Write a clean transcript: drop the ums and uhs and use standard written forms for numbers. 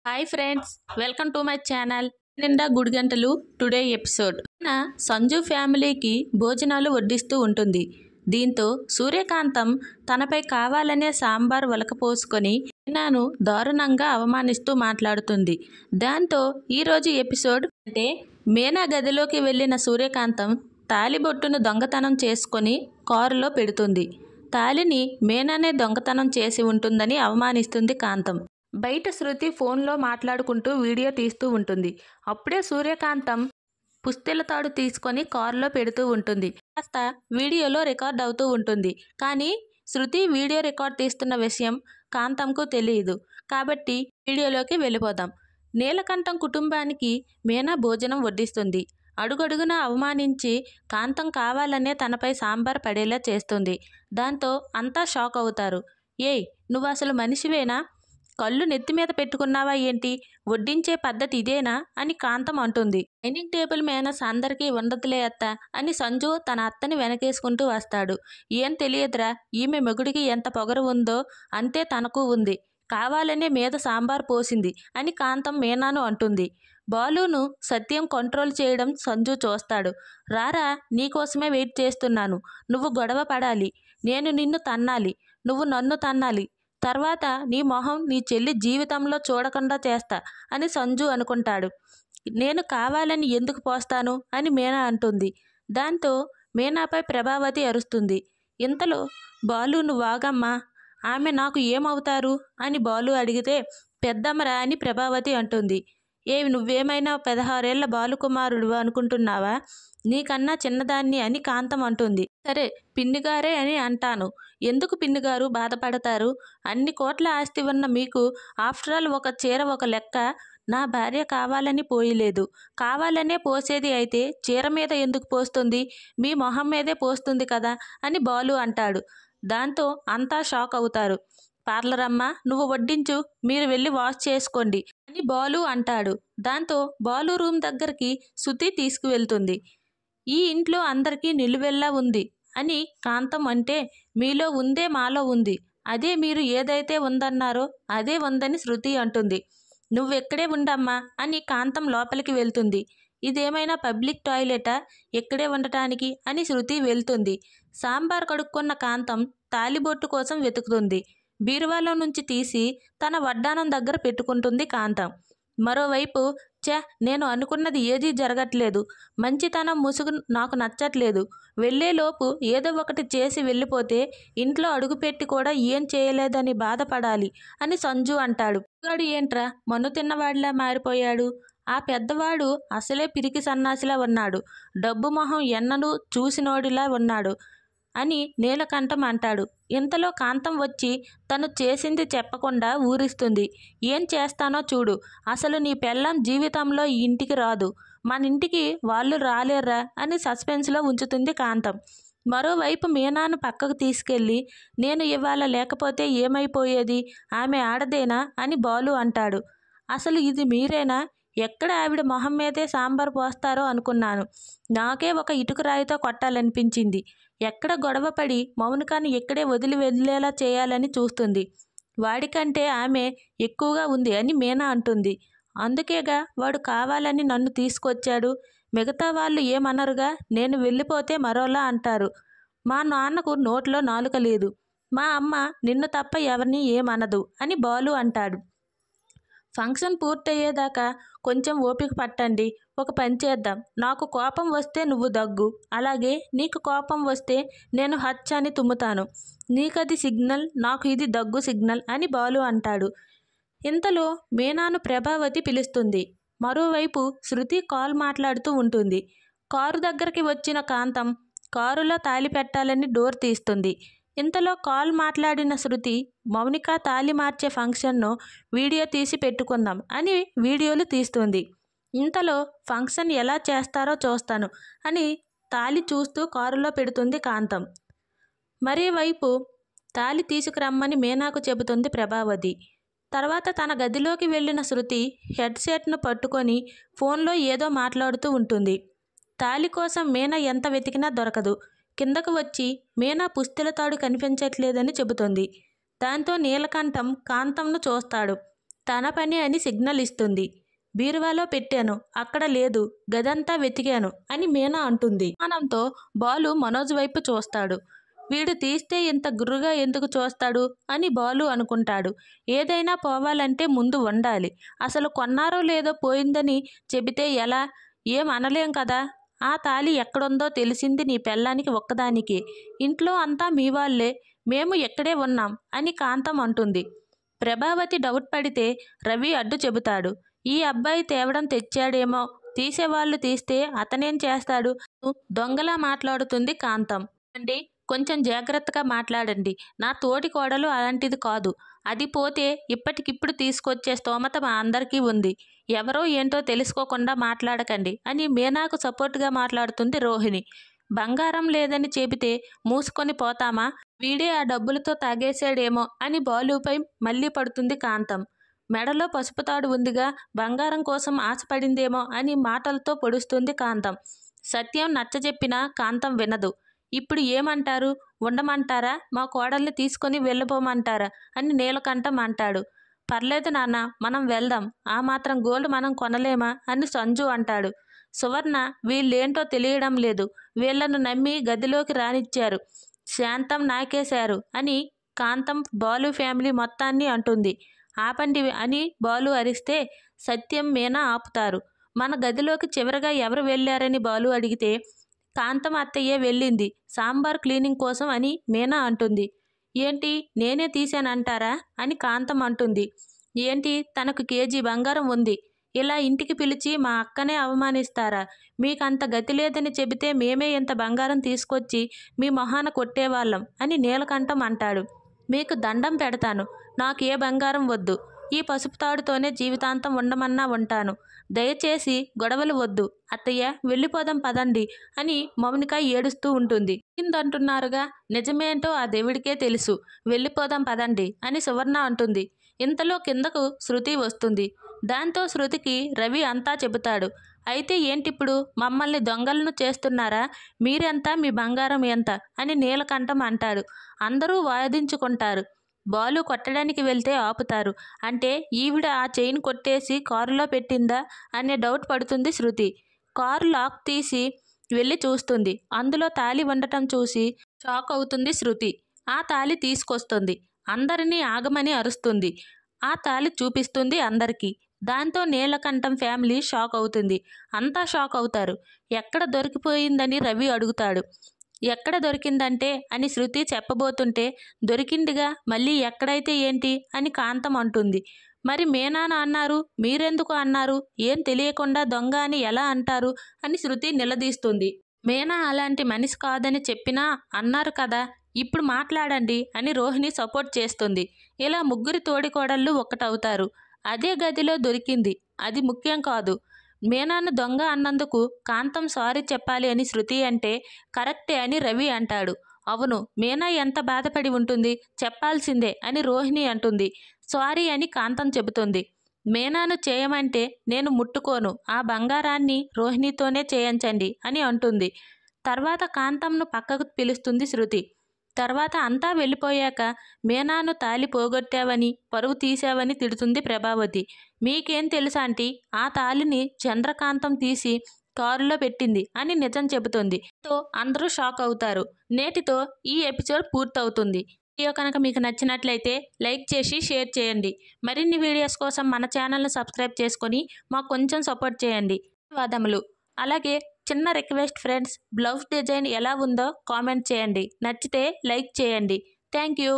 Hi friends, welcome to my channel. నిండా గుడిగంటలు today episode. Sanju ఫ్యామిలీకి భోజనాలు వడ్డిస్తూ ఉంటుంది. దీంతో సూర్యకాంతం తనపై కావాలనే సాంబార్ వలకపోసుకొని మీనాను దారుణంగా అవమానిస్తూ మాట్లాడుతుంది. దాంతో ఈరోజు ఎపిసోడ్ అంటే మీనా గదిలోకి వెళ్ళిన సూర్యకాంతం తాలిబొట్టును దొంగతనం చేసుకొని కారులో పెడుతుంది. తాలిని మీనానే దొంగతనం చేసి ఉంటుందని అవమానిస్తుంది కాంతం. బయట శృతి ఫోన్లో మాట్లాడుకుంటూ వీడియో తీస్తూ ఉంటుంది. అప్పుడే సూర్యకాంతం పుస్తెల తాడు తీసుకొని కారులో పెడుతూ ఉంటుంది. కాస్త వీడియోలో రికార్డ్ అవుతూ ఉంటుంది. కానీ శృతి వీడియో రికార్డ్ తీస్తున్న విషయం కాంతంకు తెలియదు. కాబట్టి వీడియోలోకి వెళ్ళిపోదాం. నీలకంఠం కుటుంబానికి మీనా భోజనం వడ్డిస్తుంది. అడుగడుగునా అవమానించి కాంతం కావాలనే తనపై సాంబార్ పడేలా చేస్తుంది. దాంతో అంతా షాక్ అవుతారు. ఏయ్, నువ్వు అసలు మనిషివేనా? కళ్ళు నెత్తి మీద పెట్టుకున్నావా ఏంటి? వడ్డించే పద్ధతి ఇదేనా అని కాంతం అంటుంది. డైనింగ్ టేబుల్ మేనస్ అందరికీ ఉండదులే అత్త అని సంజు తన అత్తని వెనకేసుకుంటూ వస్తాడు. ఏం తెలియదురా, ఈమె మొగుడికి ఎంత పొగరు ఉందో అంతే తనకు ఉంది. కావాలనే మీద సాంబార్ పోసింది అని కాంతం మీనాను అంటుంది. బాలును సత్యం కంట్రోల్ చేయడం సంజు చూస్తాడు. రారా, నీకోసమే వెయిట్ చేస్తున్నాను. నువ్వు గొడవ పడాలి, నేను నిన్ను తన్నాలి, నువ్వు నన్ను తన్నాలి. తర్వాత నీ మొహం నీ చెల్లి జీవితంలో చూడకుండా చేస్తా అని సంజు అనుకుంటాడు. నేను కావాలని ఎందుకు పోస్తాను అని మీనా అంటుంది. దాంతో మీనాపై ప్రభావతి అరుస్తుంది. ఇంతలో బాలు, నువ్వాగమ్మా, ఆమె నాకు ఏమవుతారు అని బాలు అడిగితే పెద్దమ్మరా అని ప్రభావతి అంటుంది. నువ్వేమైనా 16 ఏళ్ల బాలుకుమారుడు అనుకుంటున్నావా? నీకన్నా చిన్నదాన్ని అని కాంతం అంటుంది. సరే, పిన్నిగారే అని అంటాను. ఎందుకు పిన్నిగారు బాధపడతారు? అన్ని కోట్ల ఆస్తి ఉన్న మీకు ఆఫ్టర్ ఆల్ ఒక చీర ఒక లెక్క. నా భార్య కావాలని పోయలేదు. కావాలనే పోసేది అయితే చీర మీద ఎందుకు పోస్తుంది? మీ మొహం మీదే పోస్తుంది కదా అని బాలు అంటాడు. దాంతో అంతా షాక్ అవుతారు. పార్లర్ అమ్మ, నువ్వు వడ్డించు, మీరు వెళ్ళి వాష్ చేసుకోండి అని బాలు అంటాడు. దాంతో బాలు రూమ్ దగ్గరికి శృతి తీసుకువెళ్తుంది. ఈ ఇంట్లో అందరికీ నిలువెల్లా ఉంది అని కాంతం అంటే, మీలో ఉందే మాలో ఉంది, అదే మీరు ఏదైతే ఉందన్నారో అదే ఉందని శృతి అంటుంది. నువ్వెక్కడే ఉండమ్మా అని కాంతం లోపలికి వెళ్తుంది. ఇదేమైనా పబ్లిక్ టాయిలెటా ఎక్కడే ఉండటానికి అని శృతి వెళ్తుంది. సాంబార్ కడుక్కున్న కాంతం తాలిబొట్టు కోసం వెతుకుతుంది. బీరువాలో నుంచి తీసి తన వడ్డానం దగ్గర పెట్టుకుంటుంది కాంతం. మరోవైపు నేను అనుకున్నది ఏదీ జరగట్లేదు, మంచితనం ముసుగు నాకు నచ్చట్లేదు, వెళ్ళేలోపు ఏదో ఒకటి చేసి వెళ్ళిపోతే ఇంట్లో అడుగుపెట్టి కూడా ఏం చేయలేదని బాధపడాలి అని సంజు అంటాడు. వాడు ఏంట్రా మన్ను తిన్నవాడిలా మారిపోయాడు? ఆ పెద్దవాడు అసలే పిరికి సన్నాసిలా ఉన్నాడు, డబ్బు మొహం ఎన్నడూ చూసినోడిలా ఉన్నాడు అని నీలకంఠం అంటాడు. ఇంతలో కాంతం వచ్చి తను చేసింది చెప్పకుండా ఊరిస్తుంది. ఏం చేస్తానో చూడు, అసలు నీ పెళ్ళాం జీవితంలో ఈ ఇంటికి రాదు, మన ఇంటికి వాళ్ళు రాలేర్రా అని సస్పెన్స్లో ఉంచుతుంది కాంతం. మరోవైపు మీనాను పక్కకు తీసుకెళ్ళి, నేను ఇవాళ లేకపోతే ఏమైపోయేది, ఆమె ఆడదేనా అని బాలు అంటాడు. అసలు ఇది మీరేనా? ఎక్కడ ఆవిడ మొహం మీదే సాంబార్ పోస్తారో అనుకున్నాను. నాకే ఒక ఇటుకరాయితో కొట్టాలనిపించింది. ఎక్కడ గొడవపడి మౌనికాని ఎక్కడే వదిలి వెళ్ళేలా చేయాలని చూస్తుంది. వాడికంటే ఆమె ఎక్కువగా ఉంది అని మీనా అంటుంది. అందుకేగా వాడు కావాలని నన్ను తీసుకొచ్చాడు. మిగతా వాళ్ళు ఏమనరుగా, నేను వెళ్ళిపోతే మరోలా అంటారు. మా నాన్నకు నోట్లో నాలుక లేదు, మా అమ్మ నిన్ను తప్ప ఎవరిని ఏమనదు అని బాలు అంటాడు. ఫంక్షన్ పూర్తయ్యేదాకా కొంచెం ఓపిక పట్టండి. ఒక పని చేద్దాం, నాకు కోపం వస్తే నువ్వు దగ్గు, అలాగే నీకు కోపం వస్తే నేను హచ్ అని తుమ్ముతాను. నీకది సిగ్నల్, నాకు ఇది దగ్గు సిగ్నల్ అని బాలు అంటాడు. ఇంతలో మీనాను ప్రభావతి పిలుస్తుంది. మరోవైపు శృతి కాల్ మాట్లాడుతూ ఉంటుంది. కారు దగ్గరికి వచ్చిన కాంతం కారులో తాళి పెట్టాలని డోర్ తీస్తుంది. ఇంతలో కాల్ మాట్లాడిన శృతి, మౌనిక తాళి మార్చే ఫంక్షన్ను వీడియో తీసి పెట్టుకుందాం అని వీడియోలు తీస్తుంది. ఇంతలో ఫంక్షన్ ఎలా చేస్తారో చూస్తాను అని తాళి చూస్తూ కారులో పెడుతుంది కాంతం. మరోవైపు తాళి తీసుకురమ్మని మీనాకు చెబుతుంది ప్రభావతి. తర్వాత తన గదిలోకి వెళ్ళిన శృతి హెడ్సెట్ను పట్టుకొని ఫోన్లో ఏదో మాట్లాడుతూ ఉంటుంది. తాళి కోసం మీనా ఎంత వెతికినా దొరకదు. కిందకు వచ్చి మీనా పుస్తెల తాడు కనిపించట్లేదని చెబుతుంది. దాంతో నీలకంఠం కాంతంను చూస్తాడు. తన పని అని సిగ్నల్ ఇస్తుంది. బీరువాలో పెట్టాను, అక్కడ లేదు, గదంతా వెతికాను అని మీనా అంటుంది. అనుమానంతో బాలు మనోజ్ వైపు చూస్తాడు. వీడు తీస్తే ఇంత గుర్రుగా ఎందుకు చూస్తాడు అని బాలు అనుకుంటాడు. ఏదైనా పోవాలంటే ముందు ఉండాలి. అసలు కొన్నారో లేదో పోయిందని చెబితే ఎలా? ఏం అనలేం కదా. ఆ తాళి ఎక్కడుందో తెలిసింది నీ పెళ్ళానికి ఒక్కదానికి. ఇంట్లో అంతా మీ వాళ్ళే, మేము ఎక్కడే ఉన్నాం అని కాంతం అంటుంది. ప్రభావతి డౌట్ పడితే రవి అడ్డు చెబుతాడు. ఈ అబ్బాయి తేవడం తెచ్చాడేమో, తీసేవాళ్ళు తీస్తే అతనేం చేస్తాడు? దొంగలా మాట్లాడుతుంది కాంతం. అండి, కొంచెం జాగ్రత్తగా మాట్లాడండి. నా తోటి కోడలు అలాంటిది కాదు. అది పోతే ఇప్పటికిప్పుడు తీసుకొచ్చే స్తోమత మా అందరికీ ఉంది. ఎవరో ఏంటో తెలుసుకోకుండా మాట్లాడకండి అని మీనాకు సపోర్టుగా మాట్లాడుతుంది రోహిణి. బంగారం లేదని చెబితే మూసుకొని పోతామా? వీడే ఆ డబ్బులతో తాగేశాడేమో అని బాలుపై మళ్ళీ పడుతుంది కాంతం. మెడలో పసుపు తాడు ఉందిగా, బంగారం కోసం ఆశపడిందేమో అని మాటలతో పొడుస్తుంది కాంతం. సత్యం నచ్చజెప్పినా కాంతం వినదు. ఇప్పుడు ఏమంటారు? ఉండమంటారా? మా కోడల్ని తీసుకొని వెళ్ళిపోమంటారా అని నీలకంఠం అంటాడు. పర్లేదు నాన్న, మనం వెళ్దాం. ఆ మాత్రం గోల్డ్ మనం కొనలేమా అని సంజు అంటాడు. సువర్ణ వీళ్ళేంటో తెలియడం లేదు. వీళ్లను నమ్మి గదిలోకి రానిచ్చారు, శాంతం నాకేశారు అని కాంతం బాలు ఫ్యామిలీ మొత్తాన్ని అంటుంది. ఆపండి అని బాలు అరిస్తే సత్యం మీనా ఆపుతారు. మన గదిలోకి చివరగా ఎవరు వెళ్ళారని బాలు అడిగితే కాంతం అత్తయ్యే వెళ్ళింది సాంబార్ క్లీనింగ్ కోసం అని మీనా అంటుంది. ఏంటి, నేనే తీశానంటారా అని కాంతం అంటుంది. ఏంటి, తనకు కేజీ బంగారం ఉంది, ఇలా ఇంటికి పిలిచి మా అక్కనే అవమానిస్తారా? మీకంత గతి లేదని చెబితే మేమే ఇంత బంగారం తీసుకొచ్చి మీ మొహాన కొట్టేవాళ్ళం అని నీలకంఠం అంటాడు. మీకు దండం పెడతాను, నాకు ఏ బంగారం వద్దు. ఈ పసుపు తాడుతోనే జీవితాంతం ఉండమన్నా ఉంటాను. దయచేసి గొడవలు వద్దు అత్తయ్య, వెళ్ళిపోదాం పదండి అని మౌనిక ఏడుస్తూ ఉంటుంది. ఇందంటున్నారుగా, నిజమేంటో ఆ దేవుడికే తెలుసు. వెళ్ళిపోదాం పదండి అని సువర్ణ అంటుంది. ఇంతలో కిందకు శృతి వస్తుంది. దాంతో శృతికి రవి అంతా చెబుతాడు. అయితే ఏంటిప్పుడు, మమ్మల్ని దొంగలను చేస్తున్నారా? మీరెంత, మీ బంగారం ఎంత అని నీలకంఠం అంటాడు. అందరూ వాదించుకుంటారు. బాలు కొట్టడానికి వెళ్తే ఆపుతారు. అంటే ఈవిడ ఆ చైన్ కొట్టేసి కారులో పెట్టిందా అనే డౌట్ పడుతుంది శృతి. కారు లాక్ తీసి వెళ్ళి చూస్తుంది. అందులో తాళి ఉండటం చూసి షాక్ అవుతుంది శృతి. ఆ తాళి తీసుకొస్తుంది. అందరినీ ఆగమని అరుస్తుంది. ఆ తాళి చూపిస్తుంది అందరికీ. దాంతో నీలకంఠం ఫ్యామిలీ షాక్ అవుతుంది. అంతా షాక్ అవుతారు. ఎక్కడ దొరికిపోయిందని రవి అడుగుతాడు. ఎక్కడ దొరికిందంటే అని శృతి చెప్పబోతుంటే దొరికిందిగా, మళ్ళీ ఎక్కడైతే ఏంటి అని కాంతం అంటుంది. మరి మీనాన అన్నారు, మీరెందుకు అన్నారు? ఏం తెలియకుండా దొంగ అని ఎలా అంటారు అని శృతి నిలదీస్తుంది. మీనా అలాంటి మనిషి కాదని చెప్పినా అన్నారు కదా, ఇప్పుడు మాట్లాడండి అని రోహిణి సపోర్ట్ చేస్తుంది. ఇలా ముగ్గురి తోడికోడళ్ళు ఒక్కటవుతారు. అదే గదిలో దొరికింది, అది ముఖ్యం కాదు. మీనాను దొంగ అన్నందుకు కాంతం సారీ చెప్పాలి అని శృతి అంటే కరెక్టే అని రవి అంటాడు. అవును, మీనా ఎంత బాధపడి ఉంటుంది, చెప్పాల్సిందే అని రోహిణి అంటుంది. సారీ అని కాంతం చెబుతుంది. మీనాను చేయమంటే నేను ముట్టుకోను, ఆ బంగారాన్ని రోహిణితోనే చేయించండి అని అంటుంది. తర్వాత కాంతంను పక్కకు పిలుస్తుంది శృతి. తర్వాత అంతా వెళ్ళిపోయాక మీనాను తాళి పోగొట్టావని, పరువు తీసావని తిడుతుంది ప్రభావతి. మీకేం తెలుసా ఆంటీ, ఆ తాళిని చంద్రకాంతం తీసి కారులో పెట్టింది అని నిజం చెబుతుంది. తో అందరూ షాక్ అవుతారు. నేటితో ఈ ఎపిసోడ్ పూర్తవుతుంది. వీడియో కనుక మీకు నచ్చినట్లయితే లైక్ చేసి షేర్ చేయండి. మరిన్ని వీడియోస్ కోసం మన ఛానల్ను సబ్స్క్రైబ్ చేసుకొని మాకు కొంచెం సపోర్ట్ చేయండి. ధన్యవాదములు. అలాగే చిన్న రిక్వెస్ట్ ఫ్రెండ్స్, బ్లౌజ్ డిజైన్ ఎలా ఉందో కామెంట్ చేయండి. నచ్చితే లైక్ చేయండి. Thank you.